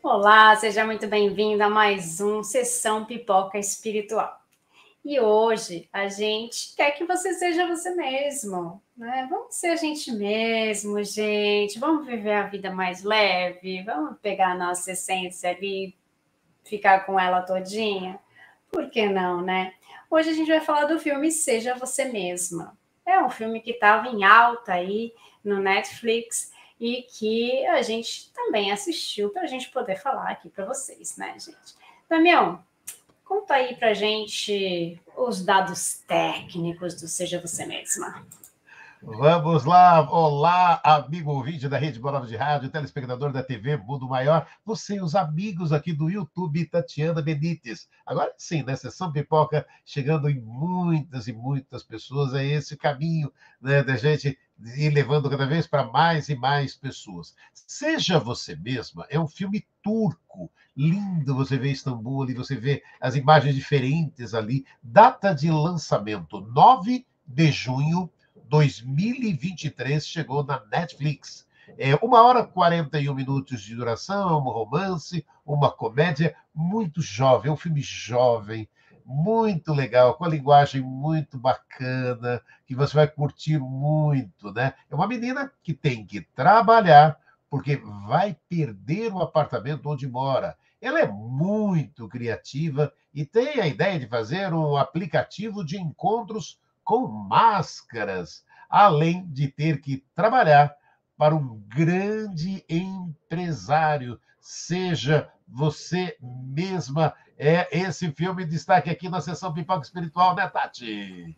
Olá, seja muito bem-vindo a mais um Sessão Pipoca Espiritual. E hoje a gente quer que você seja você mesmo, né? Vamos ser a gente mesmo, gente. Vamos viver a vida mais leve, vamos pegar a nossa essência ali, ficar com ela todinha. Por que não, né? Hoje a gente vai falar do filme Seja Você Mesma. É um filme que estava em alta aí no Netflix e que a gente também assistiu para a gente poder falar aqui para vocês, né, gente? Damião, conta aí pra gente os dados técnicos do Seja Você Mesma. Vamos lá, olá, amigo ouvinte da Rede Boa Nova de Rádio, telespectador da TV Mundo Maior, você e os amigos aqui do YouTube, Tatiana Benites. Agora sim, né, Sessão Pipoca, chegando em muitas e muitas pessoas, é esse caminho, né, da gente ir levando cada vez para mais e mais pessoas. Seja Você Mesma é um filme turco, lindo, você vê Istambul ali, você vê as imagens diferentes ali, data de lançamento, 9 de junho 2023, chegou na Netflix. 1 hora e 41 minutos de duração, um romance, uma comédia muito jovem, é um filme jovem, muito legal, com a linguagem muito bacana, que você vai curtir muito, né? É uma menina que tem que trabalhar, porque vai perder o apartamento onde mora. Ela é muito criativa e tem a ideia de fazer um aplicativo de encontros com máscaras, além de ter que trabalhar para um grande empresário. Seja você mesma. É esse filme destaque aqui na sessão Pipoca Espiritual, né, Tati?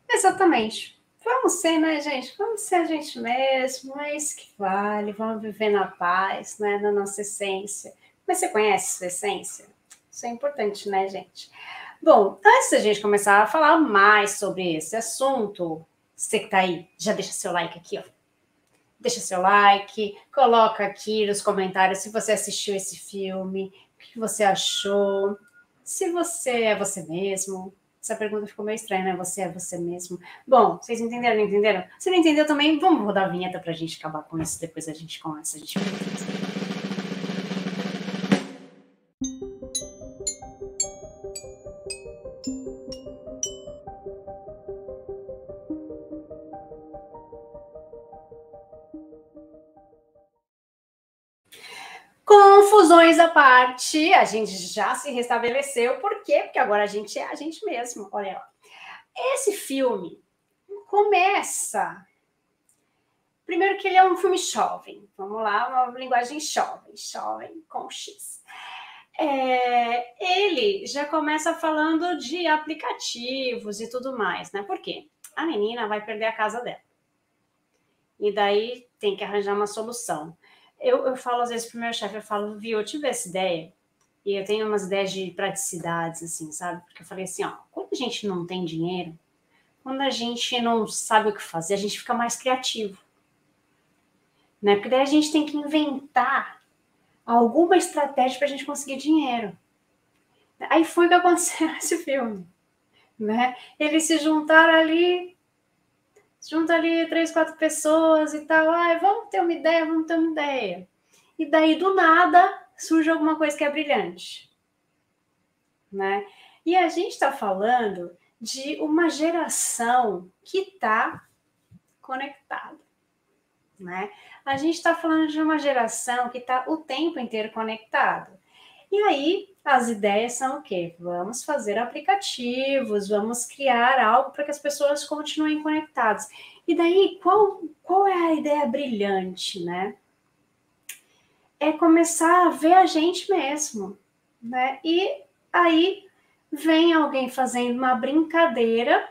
Exatamente. Vamos ser, né, gente? Vamos ser a gente mesmo, é isso que vale. Vamos viver na paz, né, na nossa essência. Mas você conhece sua essência? Isso é importante, né, gente? Bom, antes da gente começar a falar mais sobre esse assunto, você que tá aí, já deixa seu like aqui, ó. Deixa seu like, coloca aqui nos comentários se você assistiu esse filme, o que você achou, se você é você mesmo. Essa pergunta ficou meio estranha, né? Você é você mesmo? Bom, vocês entenderam, não entenderam? Se não entendeu também, vamos rodar a vinheta pra gente acabar com isso, depois a gente começa, a gente... Confusões à parte, a gente já se restabeleceu. Por quê? Porque agora a gente é a gente mesmo. Olha lá. Esse filme começa... Primeiro que ele é um filme jovem. Vamos lá, uma linguagem jovem. Jovem com X. Ele já começa falando de aplicativos e tudo mais, né? Por quê? A menina vai perder a casa dela. E daí tem que arranjar uma solução. Eu falo às vezes pro meu chefe, eu falo, viu, eu tive essa ideia, e eu tenho umas ideias de praticidades, assim, sabe? Porque eu falei assim, ó, quando a gente não tem dinheiro, quando a gente não sabe o que fazer, a gente fica mais criativo, né? Porque daí a gente tem que inventar alguma estratégia para a gente conseguir dinheiro. Aí foi o que aconteceu nesse filme, né? Eles se juntaram ali, junta ali 3, 4 pessoas e tal, vamos ter uma ideia, vamos ter uma ideia. E daí, do nada, surge alguma coisa que é brilhante, né? E a gente está falando de uma geração que está conectada, né? A gente está falando de uma geração que está o tempo inteiro conectada. E aí, as ideias são o quê? Vamos fazer aplicativos, vamos criar algo para que as pessoas continuem conectadas. E daí, qual é a ideia brilhante, né? É começar a ver a gente mesmo, né? E aí vem alguém fazendo uma brincadeira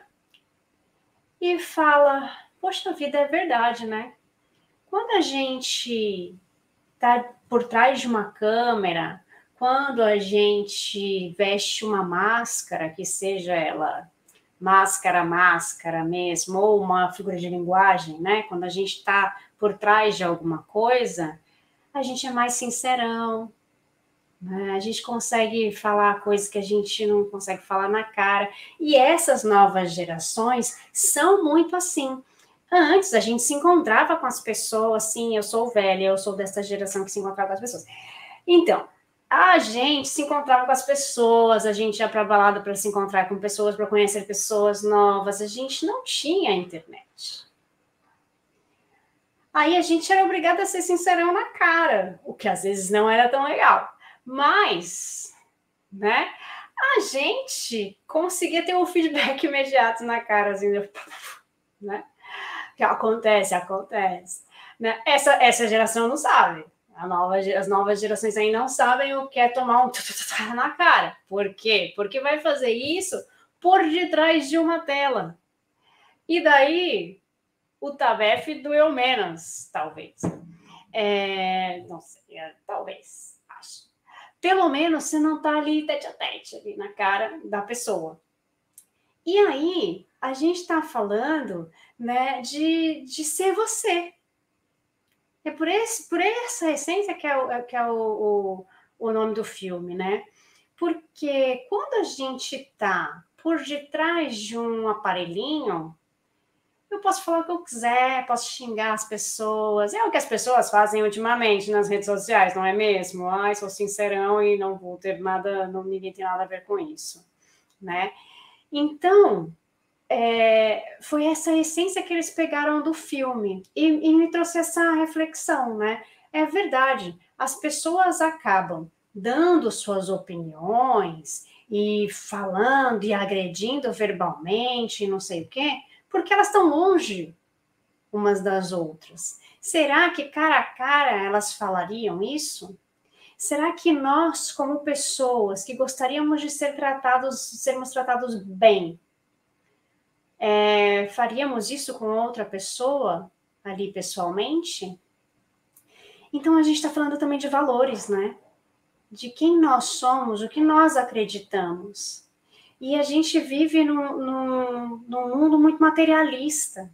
e fala, poxa vida, é verdade, né? Quando a gente tá por trás de uma câmera, quando a gente veste uma máscara, que seja ela máscara mesmo, ou uma figura de linguagem, né? Quando a gente está por trás de alguma coisa, a gente é mais sincerão, né? A gente consegue falar coisas que a gente não consegue falar na cara. E essas novas gerações são muito assim. Antes, a gente se encontrava com as pessoas, sim, eu sou velha, eu sou dessa geração que se encontrava com as pessoas. Então, a gente se encontrava com as pessoas, a gente ia para balada para se encontrar com pessoas, para conhecer pessoas novas, a gente não tinha internet. Aí a gente era obrigado a ser sincerão na cara, o que às vezes não era tão legal. Mas, né, a gente conseguia ter um feedback imediato na cara, assim, né? Que acontece. Né? Essa geração não sabe. As novas gerações aí não sabem o que é tomar um na cara. Por quê? Porque vai fazer isso por detrás de uma tela. E daí, o TABEF doeu menos, talvez. Não sei, talvez, acho. Pelo menos você não está ali tete a tete, ali na cara da pessoa. E aí, a gente está falando, né, de ser você. É por essa essência que é o nome do filme, né? Porque quando a gente está por detrás de um aparelhinho, eu posso falar o que eu quiser, posso xingar as pessoas. É o que as pessoas fazem ultimamente nas redes sociais, não é mesmo? Ai, sou sincerão e não vou ter nada, ninguém tem nada a ver com isso, né? Então, foi essa essência que eles pegaram do filme e me trouxe essa reflexão, né? É verdade, as pessoas acabam dando suas opiniões e falando e agredindo verbalmente, não sei o quê, porque elas estão longe umas das outras. Será que cara a cara elas falariam isso? Será que nós, como pessoas que gostaríamos de sermos tratados bem, faríamos isso com outra pessoa ali pessoalmente? Então a gente está falando também de valores, né? De quem nós somos, o que nós acreditamos. E a gente vive num mundo muito materialista,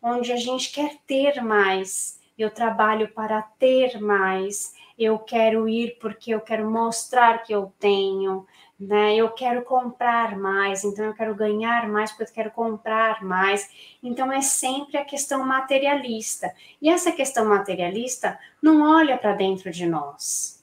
onde a gente quer ter mais. Eu trabalho para ter mais. Eu quero ir porque eu quero mostrar que eu tenho, né? Eu quero comprar mais, então eu quero ganhar mais porque eu quero comprar mais. Então é sempre a questão materialista. E essa questão materialista não olha para dentro de nós.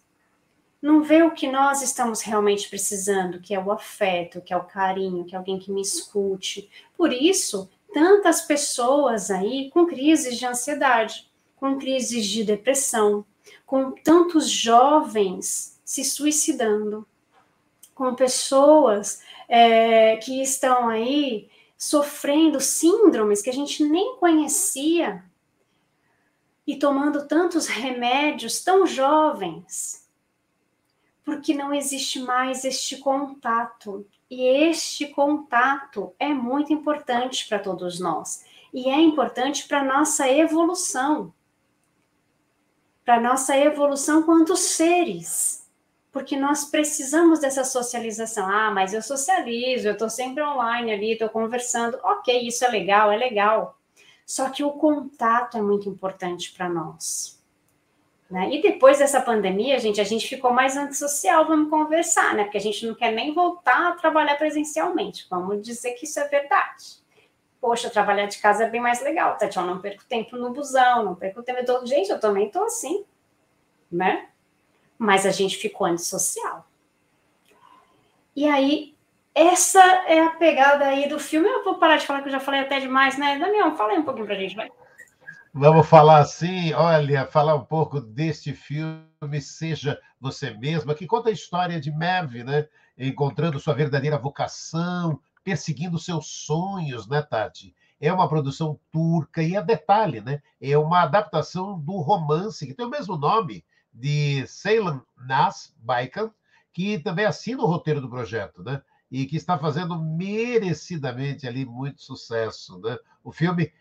Não vê o que nós estamos realmente precisando, que é o afeto, que é o carinho, que é alguém que me escute. Por isso, tantas pessoas aí com crises de ansiedade, com crises de depressão, com tantos jovens se suicidando, com pessoas que estão aí sofrendo síndromes que a gente nem conhecia e tomando tantos remédios tão jovens, porque não existe mais este contato. E este contato é muito importante para todos nós. E é importante para a nossa evolução. Para a nossa evolução quanto seres. Porque nós precisamos dessa socialização. Ah, mas eu socializo, eu estou sempre online ali, estou conversando. Ok, isso é legal, é legal. Só que o contato é muito importante para nós. Né? E depois dessa pandemia, gente, a gente ficou mais antissocial, vamos conversar, né? Porque a gente não quer nem voltar a trabalhar presencialmente. Vamos dizer que isso é verdade. Poxa, trabalhar de casa é bem mais legal, Tati. Eu não perco tempo no busão, não perco tempo. Gente, eu também tô assim, né? Mas a gente ficou antissocial. E aí, essa é a pegada aí do filme. Eu vou parar de falar que eu já falei até demais, né? Daniel, fala aí um pouquinho pra gente, vai. Vamos falar assim, olha, falar um pouco deste filme, Seja Você Mesma, que conta a história de Merve, né? Encontrando sua verdadeira vocação, perseguindo seus sonhos, né, Tati? É uma produção turca e é detalhe, né? É uma adaptação do romance que tem o mesmo nome de Ceylan Nas Baykan, que também assina o roteiro do projeto, né? E que está fazendo merecidamente ali muito sucesso, né? O filme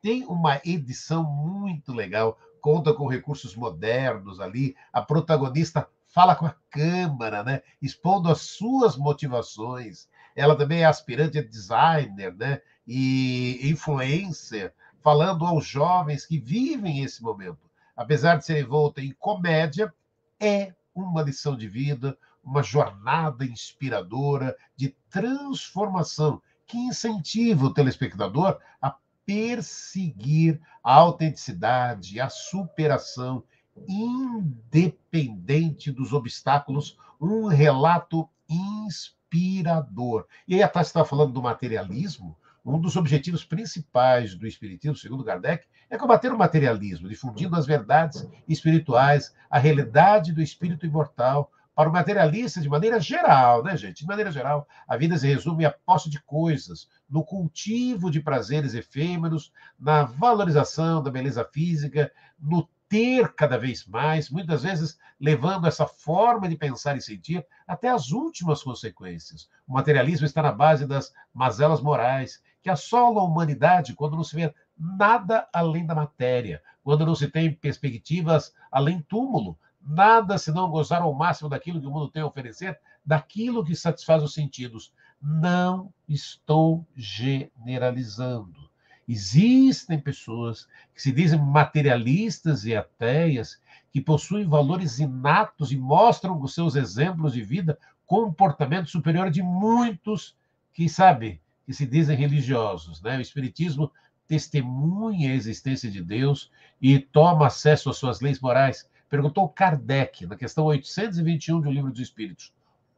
tem uma edição muito legal, conta com recursos modernos ali. A protagonista fala com a câmera, né? Expondo as suas motivações. Ela também é aspirante a designer, né? E influencer, falando aos jovens que vivem esse momento. Apesar de ser envolta em comédia, é uma lição de vida, uma jornada inspiradora de transformação que incentiva o telespectador a perseguir a autenticidade, a superação, independente dos obstáculos, um relato inspirador. E aí a Tati estava falando do materialismo. Um dos objetivos principais do Espiritismo, segundo Kardec, é combater o materialismo, difundindo as verdades espirituais, a realidade do espírito imortal. Para o materialista, de maneira geral, né, gente? De maneira geral, a vida se resume à posse de coisas, no cultivo de prazeres efêmeros, na valorização da beleza física, no ter cada vez mais, muitas vezes levando essa forma de pensar e sentir até as últimas consequências. O materialismo está na base das mazelas morais, que assolam a humanidade quando não se vê nada além da matéria, quando não se tem perspectivas além túmulo, nada senão gozar ao máximo daquilo que o mundo tem a oferecer, daquilo que satisfaz os sentidos. Não estou generalizando. Existem pessoas que se dizem materialistas e ateias, que possuem valores inatos e mostram com seus exemplos de vida comportamento superior de muitos que, sabe, que se dizem religiosos, né? O Espiritismo testemunha a existência de Deus e toma acesso às suas leis morais. Perguntou Kardec, na questão 821 do Livro dos Espíritos,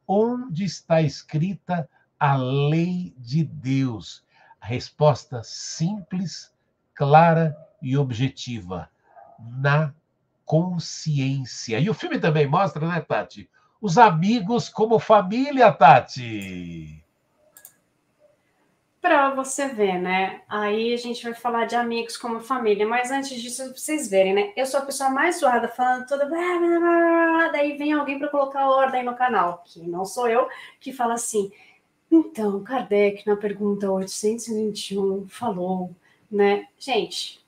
onde está escrita a lei de Deus? A resposta simples, clara e objetiva: na consciência. E o filme também mostra, né, Tati? Os amigos como família, Tati. Para você ver, né? Aí a gente vai falar de amigos como família, mas antes disso, pra vocês verem, né? Eu sou a pessoa mais zoada, falando toda. Daí vem alguém para colocar ordem no canal, que não sou eu, que fala assim. Então, Kardec, na pergunta 821, falou, né? Gente,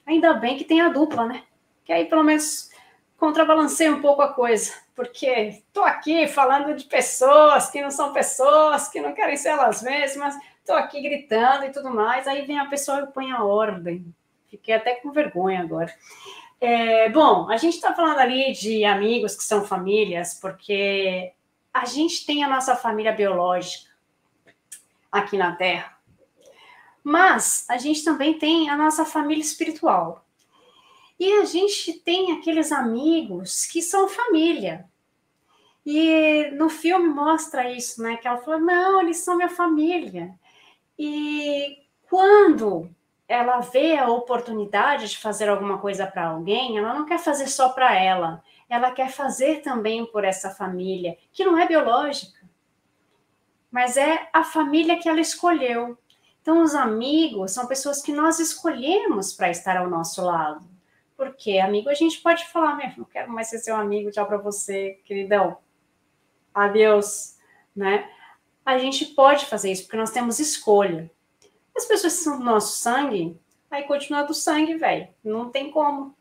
ainda bem que tem a dupla, né? Que aí pelo menos contrabalanceia um pouco a coisa, porque tô aqui falando de pessoas que não são pessoas, que não querem ser elas mesmas, tô aqui gritando e tudo mais, aí vem a pessoa e põe a ordem. Fiquei até com vergonha agora. Bom, a gente está falando ali de amigos que são famílias, porque a gente tem a nossa família biológica aqui na Terra, mas a gente também tem a nossa família espiritual. E a gente tem aqueles amigos que são família. E no filme mostra isso, né? Que ela falou, não, eles são minha família. E quando ela vê a oportunidade de fazer alguma coisa para alguém, ela não quer fazer só para ela. Ela quer fazer também por essa família, que não é biológica, mas é a família que ela escolheu. Então, os amigos são pessoas que nós escolhemos para estar ao nosso lado. Porque amigo a gente pode falar, não quero mais ser seu amigo, tchau para você, queridão. Adeus, né? A gente pode fazer isso, porque nós temos escolha. As pessoas que são do nosso sangue, aí continua do sangue, velho. Não tem como.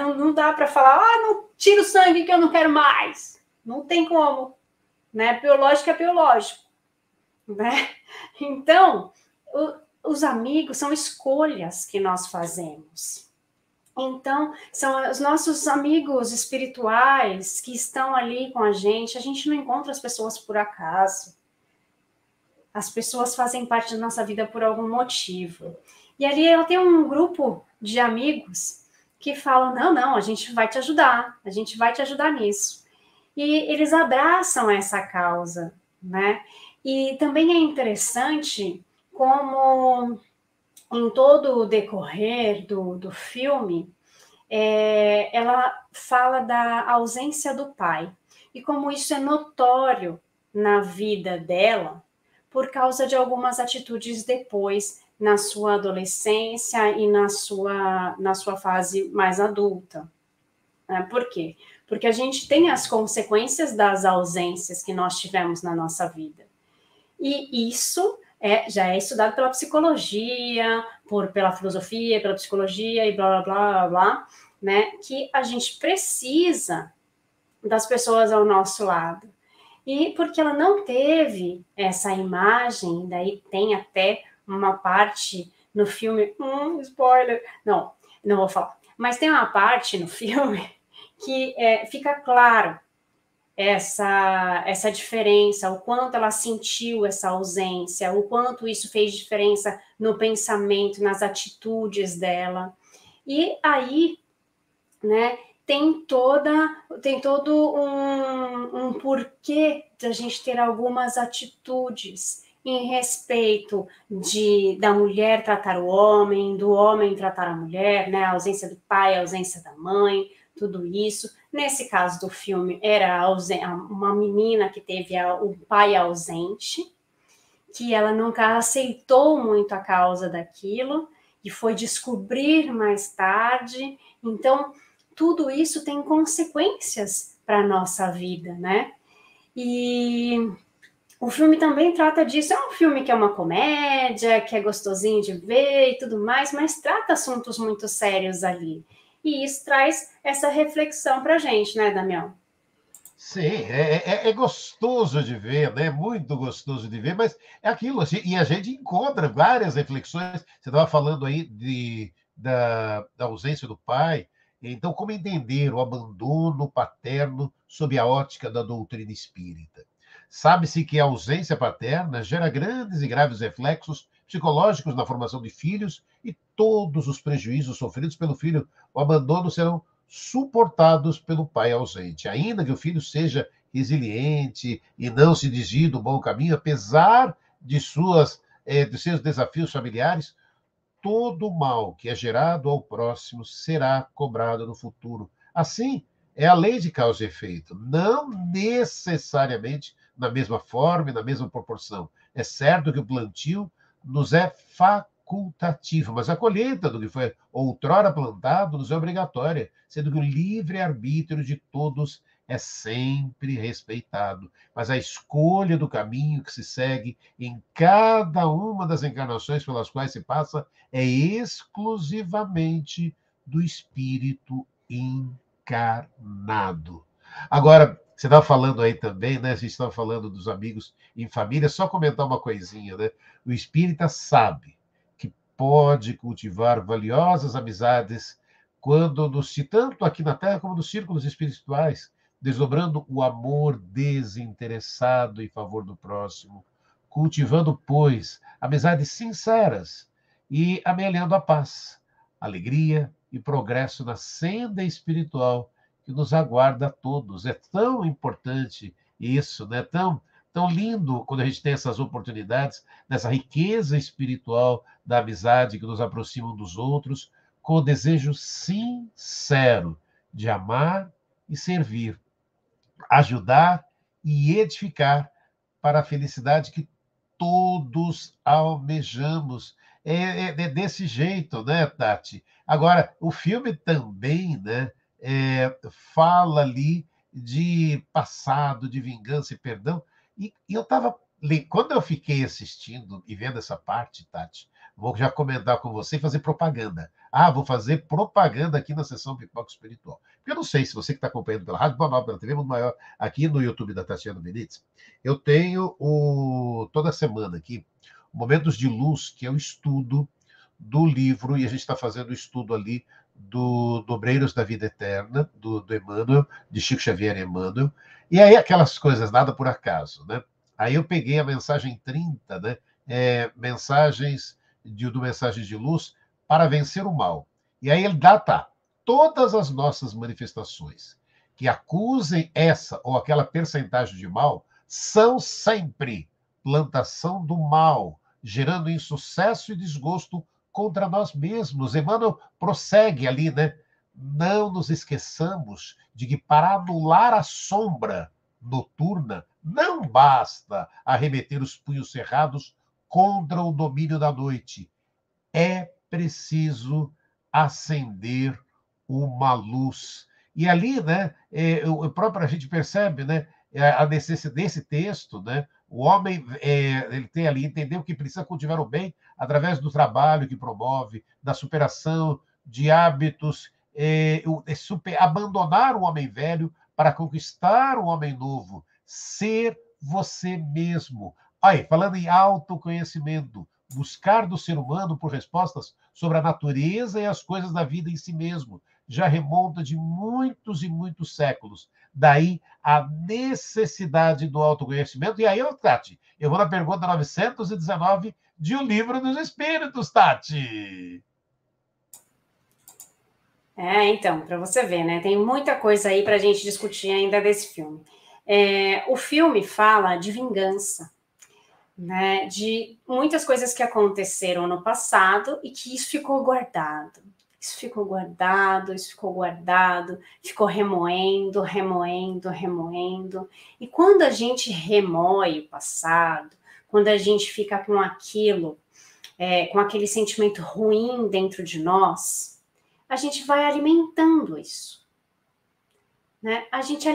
Não dá para falar, não tira o sangue que eu não quero mais. Não tem como. Né? Biológico é biológico. Né? Então, os amigos são escolhas que nós fazemos. Então, são os nossos amigos espirituais que estão ali com a gente não encontra as pessoas por acaso. As pessoas fazem parte da nossa vida por algum motivo. E ali ela tem um grupo de amigos que falam, não, a gente vai te ajudar nisso. E eles abraçam essa causa, né? E também é interessante como em todo o decorrer do filme, ela fala da ausência do pai. E como isso é notório na vida dela, por causa de algumas atitudes depois, na sua adolescência e na sua fase mais adulta. Por quê? Porque a gente tem as consequências das ausências que nós tivemos na nossa vida. E isso já é estudado pela psicologia, pela filosofia, pela psicologia e blá, blá, blá, blá, né? Que a gente precisa das pessoas ao nosso lado. E porque ela não teve essa imagem, daí tem até uma parte no filme, spoiler, não vou falar, mas tem uma parte no filme que fica claro essa diferença, o quanto ela sentiu essa ausência, o quanto isso fez diferença no pensamento, nas atitudes dela. E aí, né, tem todo um porquê da gente ter algumas atitudes em respeito da mulher tratar o homem, do homem tratar a mulher, né, a ausência do pai, a ausência da mãe, tudo isso. Nesse caso do filme, era uma menina que teve o pai ausente, que ela nunca aceitou muito a causa daquilo, e foi descobrir mais tarde. Então, tudo isso tem consequências para a nossa vida, né? E o filme também trata disso. É um filme que é uma comédia, que é gostosinho de ver e tudo mais, mas trata assuntos muito sérios ali. E isso traz essa reflexão para a gente, né, Damião? Sim, é gostoso de ver, né? Muito gostoso de ver, mas é aquilo, assim, e a gente encontra várias reflexões. Você estava falando aí da ausência do pai, então, como entender o abandono paterno sob a ótica da doutrina espírita? Sabe-se que a ausência paterna gera grandes e graves reflexos psicológicos na formação de filhos e todos os prejuízos sofridos pelo filho. O abandono serão suportados pelo pai ausente. Ainda que o filho seja resiliente e não se desvie do bom caminho, apesar de seus desafios familiares, todo o mal que é gerado ao próximo será cobrado no futuro. Assim, é a lei de causa e efeito, não necessariamente na mesma forma e na mesma proporção. É certo que o plantio nos é facultativo, mas a colheita do que foi outrora plantado nos é obrigatória, sendo que o livre-arbítrio de todos é sempre respeitado. Mas a escolha do caminho que se segue em cada uma das encarnações pelas quais se passa é exclusivamente do espírito encarnado. Agora, você estava falando aí também, né? A gente estava falando dos amigos em família, só comentar uma coisinha, né? O espírita sabe que pode cultivar valiosas amizades quando tanto aqui na Terra como nos círculos espirituais, desdobrando o amor desinteressado em favor do próximo, cultivando, pois, amizades sinceras e amelhando a paz, alegria e progresso na senda espiritual que nos aguarda a todos. É tão importante isso, né? Tão lindo quando a gente tem essas oportunidades, nessa riqueza espiritual da amizade que nos aproxima um dos outros, com o desejo sincero de amar e servir, ajudar e edificar para a felicidade que todos almejamos. É desse jeito, né, Tati? Agora, o filme também, né, fala ali de passado, de vingança e perdão. E eu estava. Quando eu fiquei assistindo e vendo essa parte, Tati, vou já comentar com você e fazer propaganda. Ah, vou fazer propaganda aqui na sessão Pipoca Espiritual. Porque eu não sei se você que está acompanhando pela Rádio Boa pela TV Mundo Maior, aqui no YouTube da Tatiana Benítez, eu tenho toda semana aqui Momentos de Luz, que é o estudo do livro, e a gente está fazendo o estudo ali do Obreiros da Vida Eterna, do Emmanuel, de Chico Xavier e Emmanuel. E aí aquelas coisas, nada por acaso, né? Aí eu peguei a mensagem 30, né? Mensagens do Mensagens de Luz para vencer o mal. E aí ele data todas as nossas manifestações que acusem essa ou aquela percentagem de mal são sempre plantação do mal, gerando insucesso e desgosto contra nós mesmos. Emmanuel prossegue ali, né? Não nos esqueçamos de que para anular a sombra noturna, não basta arremeter os punhos cerrados contra o domínio da noite. É preciso acender uma luz. E ali, né, o próprio a gente percebe, né, a necessidade desse texto, né, o homem ele tem ali entendeu que precisa cultivar o bem através do trabalho que promove, da superação de hábitos, abandonar o homem velho para conquistar o homem novo, ser você mesmo. Aí, falando em autoconhecimento, buscar do ser humano por respostas sobre a natureza e as coisas da vida em si mesmo. Já remonta de muitos e muitos séculos. Daí a necessidade do autoconhecimento. E aí, Tati, eu vou na pergunta 919 de O Livro dos Espíritos, Tati. Então, para você ver, né? Tem muita coisa aí para a gente discutir ainda desse filme. O filme fala de vingança, né? De muitas coisas que aconteceram no passado e que isso ficou guardado. Isso ficou guardado, isso ficou guardado, ficou remoendo, remoendo, remoendo. E quando a gente remoe o passado, quando a gente fica com aquilo, com aquele sentimento ruim dentro de nós, a gente vai alimentando isso, né? A gente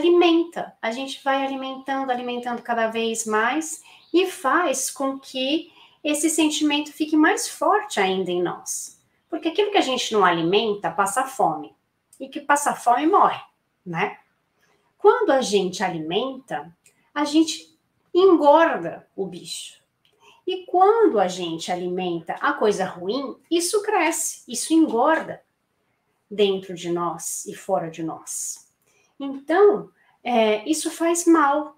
vai alimentando, alimentando cada vez mais e faz com que esse sentimento fique mais forte ainda em nós. Porque aquilo que a gente não alimenta passa fome. E que passa fome morre, né? Quando a gente alimenta, a gente engorda o bicho. E quando a gente alimenta a coisa ruim, isso cresce, isso engorda dentro de nós e fora de nós. Então, isso faz mal.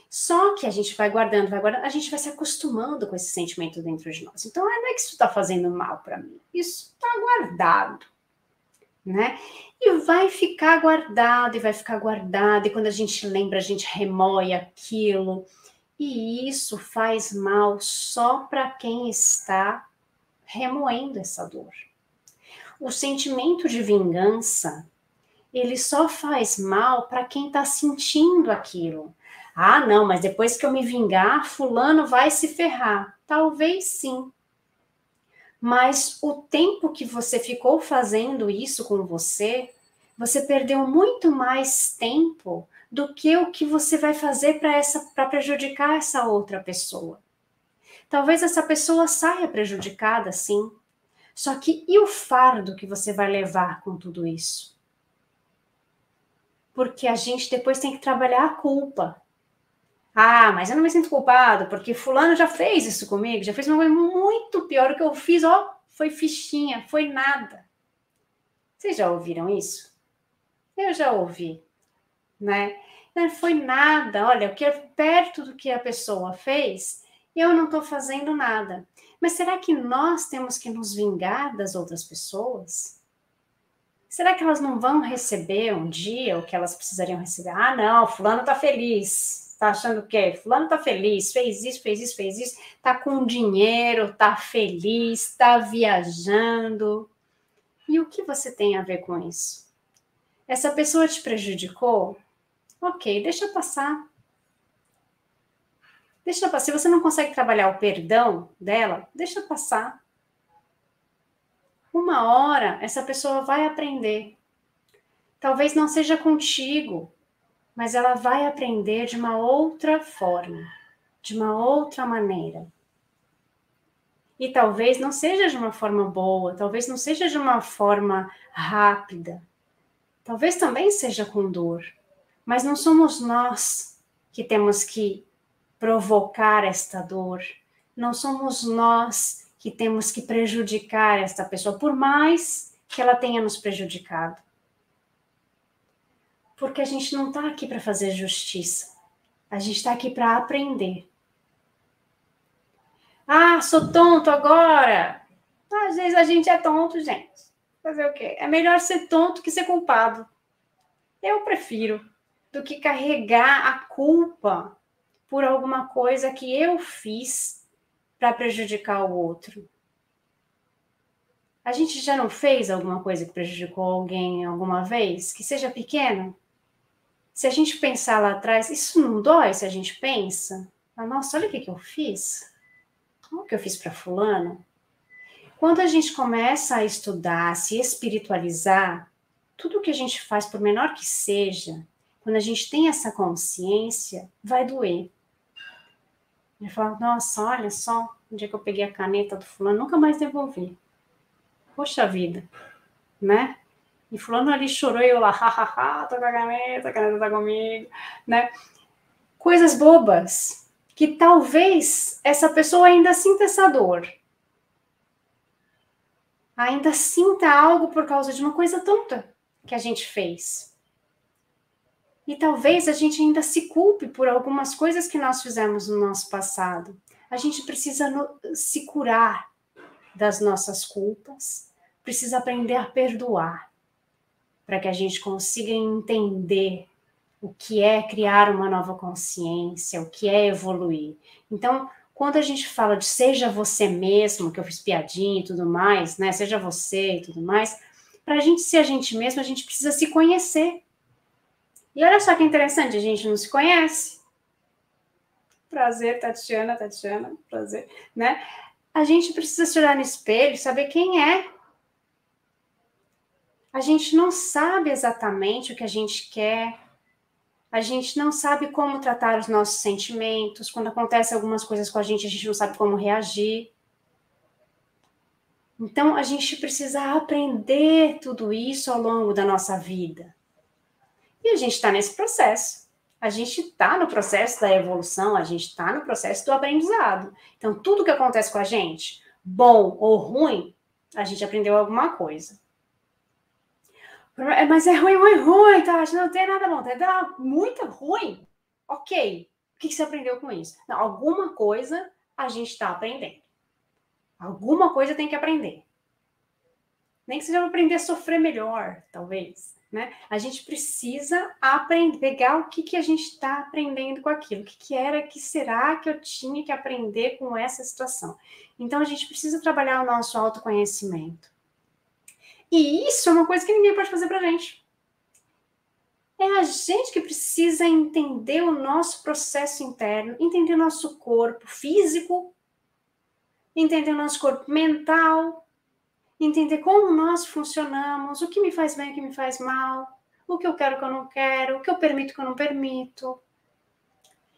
Só que a gente vai guardando, a gente vai se acostumando com esse sentimento dentro de nós. Então, não é que isso está fazendo mal para mim, isso está guardado, né? E vai ficar guardado, e quando a gente lembra, a gente remoe aquilo. E isso faz mal só para quem está remoendo essa dor. O sentimento de vingança, ele só faz mal para quem está sentindo aquilo. Ah, não, mas depois que eu me vingar, fulano vai se ferrar. Talvez sim. Mas o tempo que você ficou fazendo isso com você perdeu muito mais tempo do que o que você vai fazer para prejudicar essa outra pessoa. Talvez essa pessoa saia prejudicada, sim. Só que e o fardo que você vai levar com tudo isso? Porque a gente depois tem que trabalhar a culpa. Ah, mas eu não me sinto culpado, porque fulano já fez isso comigo, já fez uma coisa muito pior. O que eu fiz, foi fichinha, foi nada. Vocês já ouviram isso? Eu já ouvi, né? Não foi nada, olha, o que é perto do que a pessoa fez, eu não estou fazendo nada. Mas será que nós temos que nos vingar das outras pessoas? Será que elas não vão receber um dia o que elas precisariam receber? Ah, não, fulano está feliz. Tá achando o quê? Fulano tá feliz, fez isso, tá com dinheiro, tá feliz, tá viajando. E o que você tem a ver com isso? Essa pessoa te prejudicou? Ok, deixa passar. Deixa passar. Se você não consegue trabalhar o perdão dela, deixa passar. Uma hora, essa pessoa vai aprender. Talvez não seja contigo, mas ela vai aprender de uma outra forma, de uma outra maneira. E talvez não seja de uma forma boa, talvez não seja de uma forma rápida, talvez também seja com dor, mas não somos nós que temos que provocar esta dor, não somos nós que temos que prejudicar esta pessoa, por mais que ela tenha nos prejudicado. Porque a gente não está aqui para fazer justiça. A gente está aqui para aprender. Ah, sou tonto agora. Às vezes a gente é tonto, gente. Fazer o quê? É melhor ser tonto que ser culpado. Eu prefiro do que carregar a culpa por alguma coisa que eu fiz para prejudicar o outro. A gente já não fez alguma coisa que prejudicou alguém alguma vez? Que seja pequena? Se a gente pensar lá atrás, isso não dói se a gente pensa? Ah, nossa, olha o que eu fiz. Olha o que eu fiz para fulano. Quando a gente começa a estudar, a se espiritualizar, tudo que a gente faz, por menor que seja, quando a gente tem essa consciência, vai doer. Vai falar, nossa, olha só, o dia que eu peguei a caneta do fulano, nunca mais devolvi. Poxa vida, né? E fulano ali chorou e eu lá, hahaha, tô com a caneta tá comigo, né? Coisas bobas, que talvez essa pessoa ainda sinta essa dor, ainda sinta algo por causa de uma coisa tonta que a gente fez. E talvez a gente ainda se culpe por algumas coisas que nós fizemos no nosso passado. A gente precisa se curar das nossas culpas, precisa aprender a perdoar, para que a gente consiga entender o que é criar uma nova consciência, o que é evoluir. Então, quando a gente fala de seja você mesmo, que eu fiz piadinha e tudo mais, né? Seja você e tudo mais, para a gente ser a gente mesmo, a gente precisa se conhecer. E olha só que interessante, a gente não se conhece. Prazer, Tatiana, prazer, né? A gente precisa se olhar no espelho, saber quem é. A gente não sabe exatamente o que a gente quer. A gente não sabe como tratar os nossos sentimentos. Quando acontecem algumas coisas com a gente não sabe como reagir. Então, a gente precisa aprender tudo isso ao longo da nossa vida. E a gente está nesse processo. A gente está no processo da evolução, a gente está no processo do aprendizado. Então, tudo que acontece com a gente, bom ou ruim, a gente aprendeu alguma coisa. Mas é ruim, tá? Não tem nada bom, tá muito ruim. Ok. O que você aprendeu com isso? Não, alguma coisa a gente está aprendendo. Alguma coisa tem que aprender. Nem que seja para aprender a sofrer melhor, talvez. Né? A gente precisa aprender, pegar o que a gente está aprendendo com aquilo. O que será que eu tinha que aprender com essa situação? Então, a gente precisa trabalhar o nosso autoconhecimento. E isso é uma coisa que ninguém pode fazer pra gente. É a gente que precisa entender o nosso processo interno, entender o nosso corpo físico, entender o nosso corpo mental, entender como nós funcionamos, o que me faz bem, o que me faz mal, o que eu quero, o que eu não quero, o que eu permito, o que eu não permito.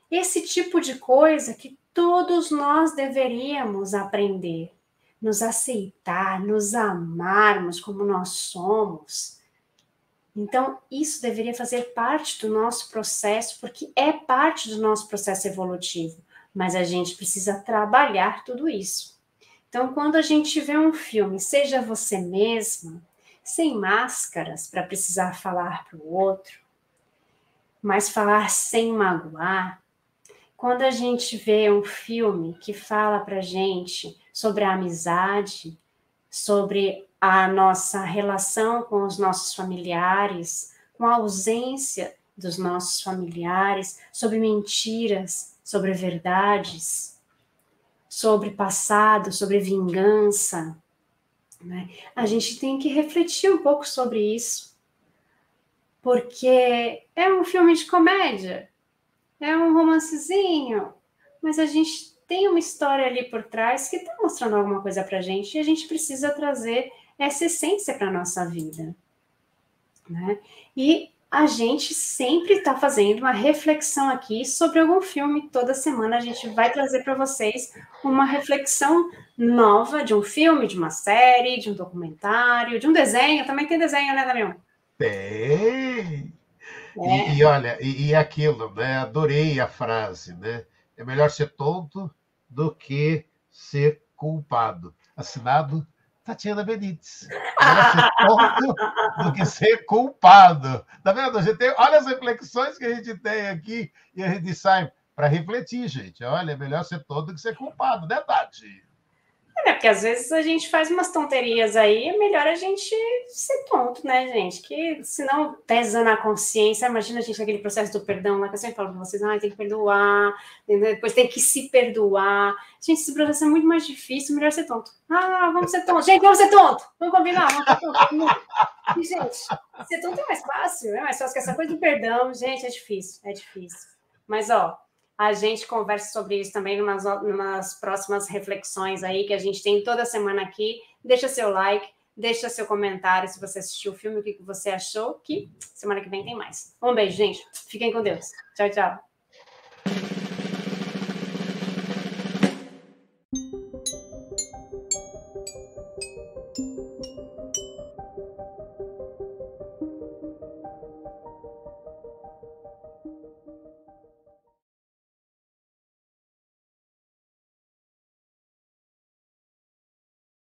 Esse tipo de coisa que todos nós deveríamos aprender. Nos aceitar, nos amarmos como nós somos. Então, isso deveria fazer parte do nosso processo, porque é parte do nosso processo evolutivo. Mas a gente precisa trabalhar tudo isso. Então, quando a gente vê um filme, seja você mesma, sem máscaras para precisar falar para o outro, mas falar sem magoar. Quando a gente vê um filme que fala para gente sobre a amizade, sobre a nossa relação com os nossos familiares, com a ausência dos nossos familiares, sobre mentiras, sobre verdades, sobre passado, sobre vingança, né? A gente tem que refletir um pouco sobre isso, porque é um filme de comédia, é um romancezinho, mas a gente tem uma história ali por trás que está mostrando alguma coisa para a gente e a gente precisa trazer essa essência para a nossa vida, né? E a gente sempre está fazendo uma reflexão aqui sobre algum filme. Toda semana a gente vai trazer para vocês uma reflexão nova de um filme, de uma série, de um documentário, de um desenho. Também tem desenho, né, Damião? Tem! E olha, e aquilo, né? Adorei a frase, né? É melhor ser tonto do que ser culpado. Assinado Tatiana Benites. É melhor ser tonto do que ser culpado. Tá vendo? A gente tem, olha as reflexões que a gente tem aqui e a gente sai para refletir, gente. Olha, é melhor ser tonto do que ser culpado, né, Tati? Porque às vezes a gente faz umas tonterias aí, é melhor a gente ser tonto, né, gente? Que senão pesa na consciência. Imagina a gente aquele processo do perdão lá, que eu sempre falo pra vocês, tem que perdoar, depois tem que se perdoar. Gente, esse processo é muito mais difícil, melhor ser tonto. Vamos ser tonto. Gente, vamos ser tonto. Vamos combinar, vamos ser tonto. E, gente, ser tonto é mais fácil que essa coisa do perdão, gente, é difícil. Mas, a gente conversa sobre isso também nas próximas reflexões aí que a gente tem toda semana aqui. Deixa seu like, deixa seu comentário se você assistiu o filme, o que você achou, que semana que vem tem mais. Um beijo, gente. Fiquem com Deus. Tchau, tchau.